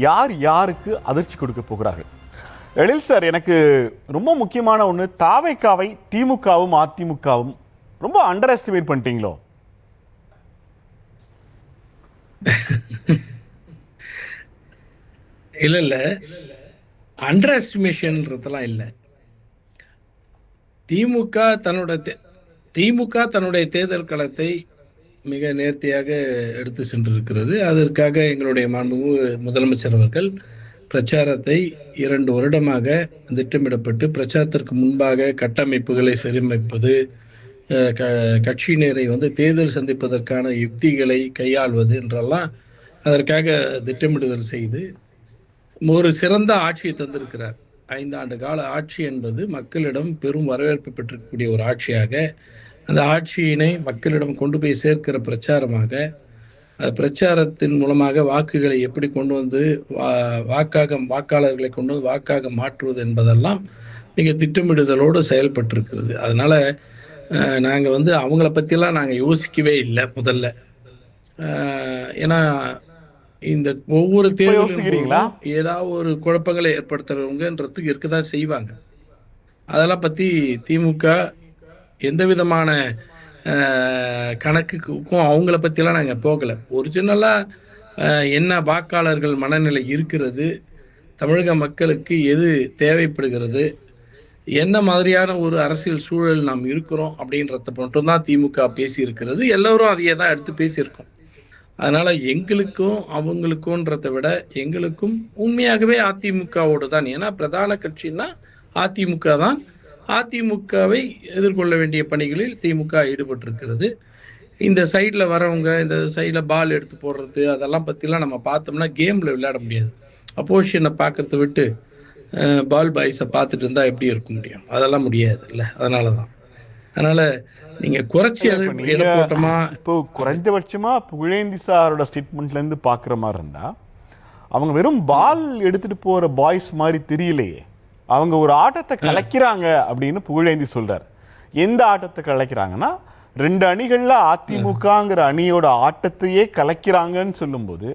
யார் யாருக்கு அதிர்ச்சி கொடுக்க போகிறார்கள்? எழில் சார், எனக்கு ரொம்ப முக்கியமான ஒன்று, தாவைக்காவை திமுகவும் அதிமுகவும் ரொம்ப அண்டர் எஸ்டிமேட் பண்ணிட்டீங்களோ? இல்ல அண்டர் எஸ்டிமேஷன்ன்றதெல்லாம் இல்லை. திமுக தன்னுடைய தேர்தல் களத்தை மிக நேர்த்தியாக எடுத்து சென்றிருக்கிறது. அதற்காக எங்களுடைய மாண்புமிகு முதலமைச்சர் அவர்கள் பிரச்சாரத்தை 2 வருடமாக திட்டமிடப்பட்டு பிரச்சாரத்திற்கு முன்பாக கட்டமைப்புகளை சீரமைப்பது, கட்சியினரை தேர்தல் சந்திப்பதற்கான யுக்திகளை கையாள்வது என்றெல்லாம் அதற்காக திட்டமிடுதல் செய்து ஒரு சிறந்த ஆட்சியை தந்திருக்கிறார். 5 ஆண்டு கால ஆட்சி என்பது மக்களிடம் பெரும் வரவேற்பு பெற்றிருக்கக்கூடிய ஒரு ஆட்சியாக, அந்த ஆட்சியினை மக்களிடம் கொண்டு போய் சேர்க்கிற பிரச்சாரமாக, பிரச்சாரத்தின் மூலமாக வாக்குகளை எப்படி கொண்டு வந்து வாக்காளர்களை கொண்டு வந்து வாக்காக மாற்றுவது என்பதெல்லாம் மிக திட்டமிடுதலோடு செயல்பட்டிருக்கிறது. அதனால் நாங்கள் அவங்கள பற்றிலாம் நாங்கள் யோசிக்கவே இல்லை முதல்ல. ஏன்னா இந்த ஒவ்வொரு தேர்தலும் ஏதாவது ஒரு குழப்பங்களை ஏற்படுத்துறவங்கன்றதுக்கு இருக்கதான் செய்வாங்க. அதெல்லாம் பற்றி திமுக எந்த விதமான கணக்குக்கும் அவங்கள பற்றிலாம் நாங்கள் போகலை. ஒரிஜினலாக என்ன வாக்காளர்கள் மனநிலை இருக்கிறது, தமிழக மக்களுக்கு எது தேவைப்படுகிறது, என்ன மாதிரியான ஒரு அரசியல் சூழல் நாம் இருக்கிறோம் அப்படின்றத மட்டும்தான் திமுக பேசியிருக்கிறது. எல்லோரும் அதையே தான் எடுத்து பேசியிருக்கோம். அதனால் எங்களுக்கும் அவங்களுக்கும்ன்றதை விட எங்களுக்கும் உண்மையாகவே அதிமுகவோடு தான். ஏன்னா பிரதான கட்சின்னா அதிமுக தான். அதிமுகவை எதிர்கொள்ள வேண்டிய பணிகளில் திமுக ஈடுபட்டிருக்கிறது. இந்த சைடில் வரவங்க இந்த சைடில் பால் எடுத்து போடுறது அதெல்லாம் பற்றிலாம் நம்ம பார்த்தோம்னா கேமில் விளையாட முடியாது. அப்போசிஷனை பார்க்குறத விட்டு பால் பாய்ஸை பார்த்துட்டு இருந்தால் எப்படி இருக்க முடியும்? அதெல்லாம் முடியாது இல்லை. அதனால் நீங்கள் குறைச்சி இப்போ குறைஞ்சபட்சமாக புகழேந்தி சாரோட ஸ்டேட்மெண்ட்லேருந்து பார்க்குற மாதிரி இருந்தால் அவங்க வெறும் பால் எடுத்துகிட்டு போகிற பாய்ஸ் மாதிரி தெரியலையே. அவங்க ஒரு ஆட்டத்தை கலைக்கிறாங்க அப்படின்னு புகழேந்தி சொல்கிறார். எந்த ஆட்டத்தை கலைக்கிறாங்கன்னா 2 அணிகளில் அதிமுகங்கிற அணியோட ஆட்டத்தையே கலைக்கிறாங்கன்னு சொல்லும்போது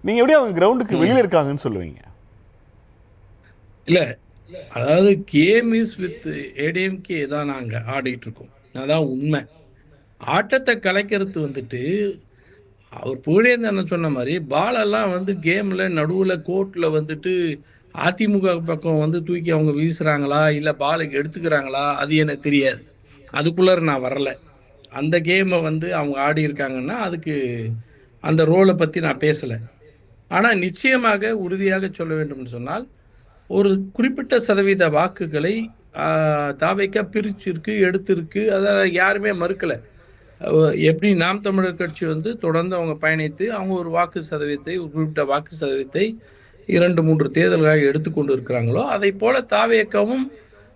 நீங்கள் எப்படி அவங்க கிரவுண்டுக்கு வெளியில் இருக்காங்கன்னு சொல்லுவீங்க? இல்லை, அதாவது கேம் இஸ் வித் ஏடிஎம்கே தான் நாங்கள் ஆடிட்டு இருக்கோம். அதான் உண்மை. ஆட்டத்தை கலைக்கிறது அவர் புகழேந்தன் சொன்ன மாதிரி பாலெல்லாம் கேமில் நடுவில் கோர்ட்டில் அதிமுக பக்கம் தூக்கி அவங்க வீசுகிறாங்களா இல்லை பாலுக்கு எடுத்துக்கிறாங்களா அது எனக்கு தெரியாது. அதுக்குள்ளார நான் வரலை. அந்த கேமை அவங்க ஆடி இருக்காங்கன்னா அதுக்கு அந்த ரோலை பற்றி நான் பேசலை. ஆனால் நிச்சயமாக உறுதியாக சொல்ல வேண்டும்னு சொன்னால் ஒரு குறிப்பிட்ட சதவீத வாக்குகளை தாவைக்கா பிரிச்சிருக்கு, எடுத்திருக்கு. அதை யாருமே மறுக்கலை. எப்படி நாம் தமிழர் கட்சி தொடர்ந்து அவங்க பயணித்து அவங்க ஒரு குறிப்பிட்ட வாக்கு சதவீதத்தை 2-3 தேர்தல்களாக எடுத்துக்கொண்டு இருக்கிறாங்களோ அதை போல தாவைக்காவும்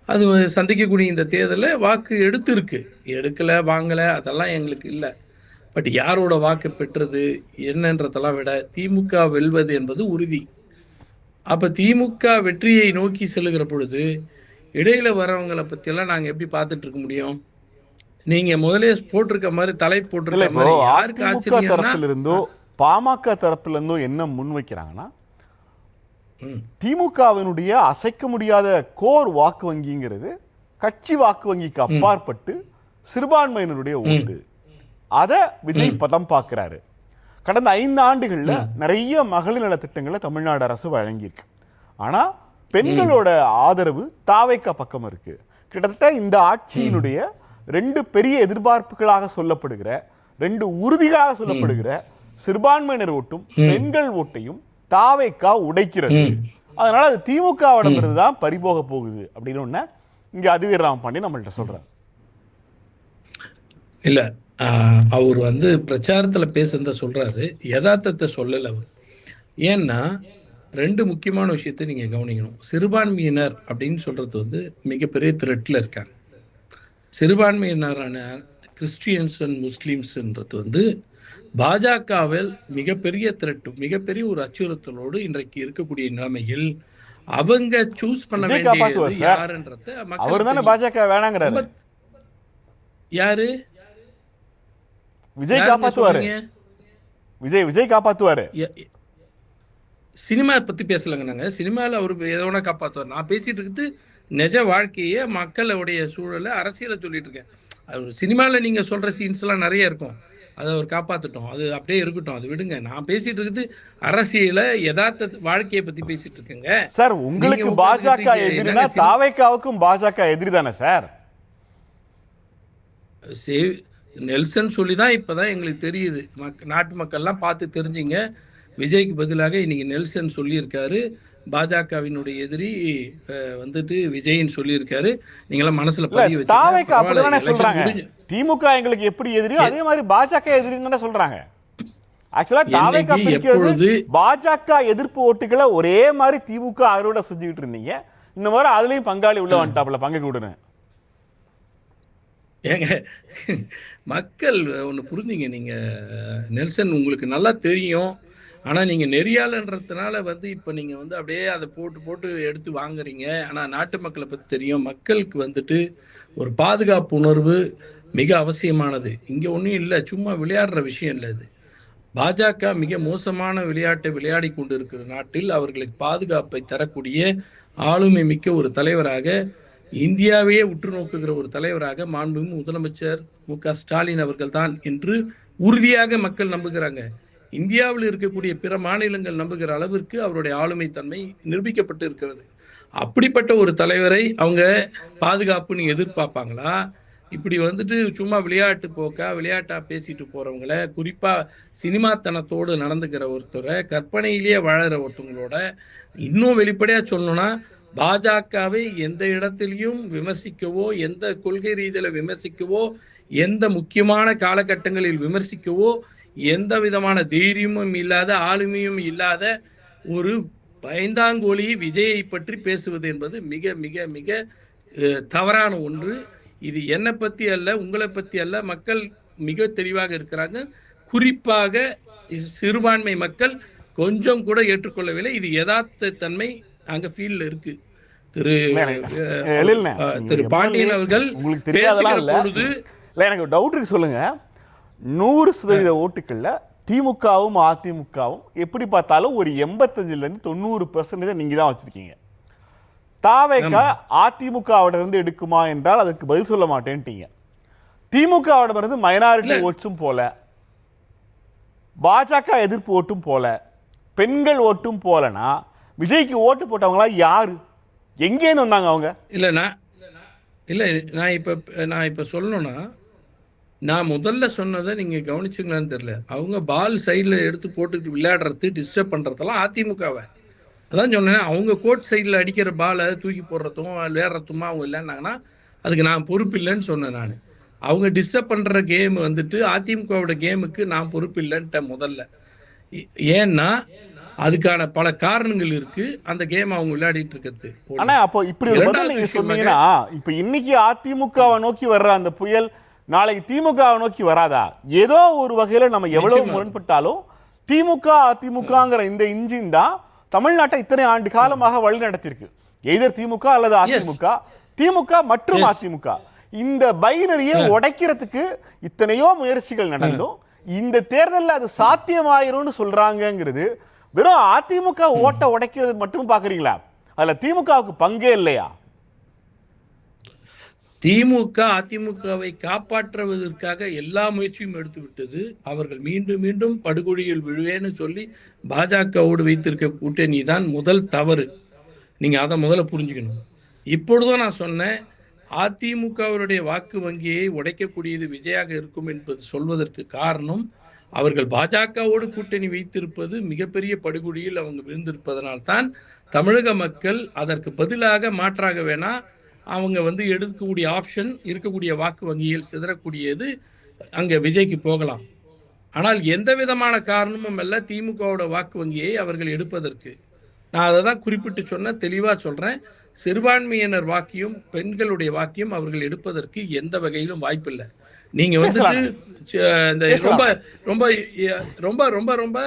அது சந்திக்கக்கூடிய இந்த தேர்தலில் வாக்கு எடுத்திருக்கு. எடுக்கலை வாங்கலை அதெல்லாம் எங்களுக்கு இல்லை. பட் யாரோட வாக்கு பெற்றது என்னன்றதெல்லாம் விட திமுக வெல்வது என்பது உறுதி. அப்போ திமுக வெற்றியை நோக்கி செல்லுகிற பொழுது இடையில வரவங்களை பற்றியெல்லாம் நாங்கள் எப்படி பார்த்துட்டு இருக்க முடியும்? நீங்கள் முதலே போட்டிருக்க மாதிரி தலை போட்டிருக்க மாதிரி யாருக்கு ஆச்சரியத்திலிருந்தோ பாமக தரப்பிலிருந்தோ என்ன முன்வைக்கிறாங்கன்னா திமுகவினுடைய அசைக்க முடியாத கோர் வாக்கு வங்கிங்கிறது கட்சி வாக்கு வங்கிக்கு அப்பாற்பட்டு சிறுபான்மையினருடைய ஓட்டு. அதை விஜய் பதம் பார்க்கிறாரு. கடந்த 5 ஆண்டுகளில் நிறைய மகளிர் நல திட்டங்களை தமிழ்நாடு அரசு வழங்கியிருக்கு. ஆனால் பெண்களோட ஆதரவு தாவைக்கா பக்கம் இருக்கு. கிட்டத்தட்ட இந்த ஆட்சியினுடைய 2 பெரிய எதிர்பார்ப்புகளாக சொல்லப்படுகிற 2 உறுதிகளாக சொல்லப்படுகிற சிறுபான்மையினர் ஓட்டும் பெண்கள் ஓட்டையும் தாவைக்கா உடைக்கிறது. அதனால அது திமுகவிடமிருந்து தான் பறிபோக போகுது அப்படின்னு ஒன்று இங்கே அதிவீர் ராமபாண்டி நம்மள்கிட்ட சொல்றாரு. இல்லை, அவர் பிரச்சாரத்தில் பேசுறத சொல்றாரு, யதார்த்தத்தை சொல்லலை அவர். ஏன்னா 2 முக்கியமான விஷயத்தை நீங்கள் கவனிக்கணும். சிறுபான்மையினர் அப்படின்னு சொல்றது மிகப்பெரிய த்ரெட்டில் இருக்காங்க. சிறுபான்மையினரான கிறிஸ்டியன்ஸ் அண்ட் முஸ்லீம்ஸ்ன்றது பாஜகவில் மிகப்பெரிய த்ரெட், மிகப்பெரிய ஒரு அச்சுறுத்தலோடு இன்றைக்கு இருக்கக்கூடிய நிலைமையில் அவங்க சூஸ் பண்ண வேண்டியது யாருன்றத மக்கள் பாஜக வேணாங்கிறாரு. யாரு விஜய் காப்பாத்துவாரு. விஜய் காப்பாத்துவாரு. சினிமா பற்றி பேசலைங்க. நாங்கள் சினிமாவில் அவர் எதை வேணா காப்பாற்றுவார். நான் பேசிகிட்டு இருக்குது நிஜ வாழ்க்கையை, மக்களுடைய சூழலை, அரசியலை சொல்லிட்டு இருக்கேன். அது சினிமாவில் நீங்கள் சொல்கிற சீன்ஸ்லாம் நிறைய இருக்கும். அதை அவர் காப்பாற்றட்டும், அது அப்படியே இருக்கட்டும், அது விடுங்க. நான் பேசிகிட்டு இருக்குது அரசியலை, யதார்த்த வாழ்க்கையை பற்றி பேசிகிட்டு இருக்கேங்க. சார் உங்களுக்கு பாஜக எதிரினா தாவேக்காவுக்கும் பாஜக எதிரி தானே சார்? நெல்சன் சொல்லி தான் இப்போ தான் எங்களுக்கு தெரியுது. நாட்டு மக்கள்லாம் பார்த்து தெரிஞ்சுங்க. விஜய்க்கு பதிலாக இன்னைக்கு நெல்சன் சொல்லியிருக்காரு, பாஜகவினுடைய எதிரி வந்துட்டு விஜய்ன்னு சொல்லியிருக்காரு. நீங்களாம் மனசுல பதிய வச்சு. திமுக எங்களுக்கு எப்படி எதிரியோ அதே மாதிரி பாஜக எதிரின்னு சொல்றாங்க. ஆக்சுவலா தாவேக்கா பிரிக்கிறது பாஜக எதிர்ப்பு ஓட்டுகளை ஒரே மாதிரி திமுக அறுவடை செஞ்சுக்கிட்டு இருந்தீங்க. இந்த மாதிரி அதுலயும் பங்காளி உள்ள வந்துட்டாப்ல, பங்கு கூடுன்னு. ஏங்க மக்கள் ஒன்று புரிஞ்சுங்க. நீங்கள் நெல்சன் உங்களுக்கு நல்லா தெரியும். ஆனால் நீங்கள் நெறியாளன்றதுனால இப்போ நீங்கள் அப்படியே அதை போட்டு போட்டு எடுத்து வாங்குறீங்க. ஆனால் நாட்டு மக்களை பற்றி தெரியும். மக்களுக்கு வந்துட்டு ஒரு பாதுகாப்பு உணர்வு மிக அவசியமானது. இங்கே ஒன்றும் இல்லை, சும்மா விளையாடுற விஷயம் இல்லை. இது பாஜக மிக மோசமான விளையாட்டை விளையாடி கொண்டு இருக்கிற நாட்டில் அவர்களுக்கு பாதுகாப்பை தரக்கூடிய ஆளுமை மிக்க ஒரு தலைவராக, இந்தியாவையே உற்று நோக்குகிற ஒரு தலைவராக மாண்புமிகு முதலமைச்சர் மு.க. ஸ்டாலின் அவர்கள் தான் என்று உறுதியாக மக்கள் நம்புகிறாங்க. இந்தியாவில் இருக்கக்கூடிய பிற மாநிலங்கள் நம்புகிற அளவிற்கு அவருடைய ஆளுமை தன்மை நிரூபிக்கப்பட்டு இருக்கிறது. அப்படிப்பட்ட ஒரு தலைவரை அவங்க பாதுகாப்புன்னு எதிர்பார்ப்பாங்களா? இப்படி சும்மா விளையாட்டா பேசிட்டு போறவங்கள, குறிப்பா சினிமாத்தனத்தோடு நடந்துக்கிற ஒருத்தரை, கற்பனையிலேயே வாழற ஒருத்தவங்களோட, இன்னும் வெளிப்படையா சொல்லணும்னா பாஜகவை எந்த இடத்திலையும் விமர்சிக்கவோ, எந்த கொள்கை ரீதியில விமர்சிக்கவோ, எந்த முக்கியமான காலகட்டங்களில் விமர்சிக்கவோ எந்த விதமான தைரியமும் இல்லாத, ஆளுமையும் இல்லாத ஒரு பயந்தாங்கோலி விஜயை பற்றி பேசுவது என்பது மிக மிக மிக தவறான ஒன்று. இது என்னை பற்றி அல்ல, உங்களை பற்றி அல்ல. மக்கள் மிக தெளிவாக இருக்கிறாங்க. குறிப்பாக சிறுபான்மை மக்கள் கொஞ்சம் கூட ஏற்றுக்கொள்ளவில்லை. இது யதார்த்த தன்மை அங்க ஃபீல்ட்ல இருக்கு. திரு பாண்டியன் அவர்கள் பொழுது எனக்கு டவுட் இருக்கு, சொல்லுங்க. 100% ஓட்டுக்கள்ல திமுகவும் அதிமுகவும் எப்படி பார்த்தாலும் ஒரு 85% நீங்க தான் வச்சிருக்கீங்க. தாவேக்கா அதிமுகவிட இருந்து எடுக்குமா என்றால் அதுக்கு பதில் சொல்ல மாட்டேன்ட்டீங்க. திமுகவிடம் இருந்து மைனாரிட்டி ஓட்ஸும் போல, பாஜக எதிர்ப்பு ஓட்டும் போல, பெண்கள் ஓட்டும் போலனா விஜய்க்கு ஓட்டு போட்டவங்களா யாரு? எங்கேருந்து வந்தாங்க அவங்க? நான் இப்ப சொல்லணும்னா, நான் முதல்ல சொன்னதை நீங்கள் கவனிச்சிங்களான்னு தெரியல. அவங்க பால் சைடில் எடுத்து போட்டுக்கிட்டு விளையாடுறது, டிஸ்டர்ப் பண்ணுறதெல்லாம் அதிமுகவை. அதான் சொன்னேன், அவங்க கோர்ட் சைடில் அடிக்கிற பாலை தூக்கி போடுறதும் விளையாடுறதுமா அவங்க இல்லைன்னாங்கன்னா அதுக்கு நான் பொறுப்பு இல்லைன்னு சொன்னேன். நான் அவங்க டிஸ்டர்ப் பண்ணுற கேம் அதிமுகவோட கேமுக்கு நான் பொறுப்பு இல்லைன்ட்டேன் முதல்ல. ஏன்னா அதுக்கான பல காரணங்கள் இருக்கு. அந்த கேம் அவங்க விளையாடிட்டு இருக்கிறது. ஆனா அப்போ இப்படி ஒரு பதில் நீங்க சொன்னீங்கன்னா, இப்போ இன்னைக்கு அதிமுகவை நோக்கி வர்ற அந்த புயல் நாளைக்கு திமுகவை நோக்கி வராதா? ஏதோ ஒரு வகையில நம்ம எவ்வளவு முரண்பட்டாலும் திமுக அதிமுகங்கிற இந்த இன்ஜின் தான் தமிழ்நாட்டை இத்தனை ஆண்டு காலமாக வழி நடத்திருக்கு. எய்தர் திமுக அல்லது அதிமுக, திமுக மற்றும் அதிமுக. இந்த பைனரியை உடைக்கிறதுக்கு இத்தனையோ முயற்சிகள் நடந்தும் இந்த தேர்தலில் அது சாத்தியமாயிரும்னு சொல்றாங்கிறது வெறும் அதிமுக ஓட்ட உடைக்கிறது மட்டும் பாக்குறீங்களா? அதுல திமுகவுக்கு பங்கே இல்லையா? திமுக அதிமுகவை காப்பாற்றுவதற்காக எல்லா முயற்சியும் எடுத்து விட்டது. அவர்கள் மீண்டும் மீண்டும் படுகொலியில் விழுவேன்னு சொல்லி பாஜகவோடு வைத்திருக்க கூட்டணி தான் முதல் தவறு. நீங்க அதை முதல்ல புரிஞ்சுக்கணும். இப்பொழுதும் நான் சொன்னேன், அதிமுகவுடைய வாக்கு வங்கியை உடைக்கக்கூடியது விஜயாக இருக்கும் என்பது சொல்வதற்கு காரணம், அவர்கள் பாஜகவோடு கூட்டணி வைத்திருப்பது மிகப்பெரிய படுகொலியில் அவங்க விழுந்திருப்பதனால்தான் தமிழக மக்கள் அதற்கு பதிலாக மாற்றாக வேணா அவங்க எடுக்கக்கூடிய ஆப்ஷன் இருக்கக்கூடிய வாக்கு வங்கியில் சிதறக்கூடியது அங்கே விஜய்க்கு போகலாம். ஆனால் எந்த விதமான காரணமும் அல்ல திமுகவோட வாக்கு வங்கியை அவர்கள் எடுப்பதற்கு. நான் அதை தான் குறிப்பிட்டு சொன்ன, தெளிவாக சொல்கிறேன். சிறுபான்மையினர் வாக்கியும் பெண்களுடைய வாக்கியம் அவர்கள் எடுப்பதற்கு எந்த வகையிலும் வாய்ப்பில்லை. நீங்கள் இந்த ரொம்ப ரொம்ப ரொம்ப ரொம்ப ரொம்ப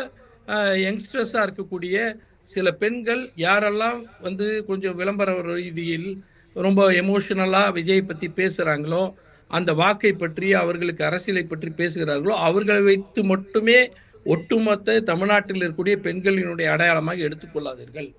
யங்ஸ்டர்ஸாக இருக்கக்கூடிய சில பெண்கள் யாரெல்லாம் கொஞ்சம் விளம்பர ரீதியில் ரொம்ப எமோஷனலாக விஜய் பற்றி பேசுகிறாங்களோ, அந்த வாக்கை பற்றி அவர்களுக்கு அரசியலை பற்றி பேசுகிறார்களோ, அவர்களை வைத்து மட்டுமே ஒட்டுமொத்த தமிழ்நாட்டில் இருக்கக்கூடிய பெண்களினுடைய அடையாளமாக எடுத்துக்கொள்ளாதீர்கள்.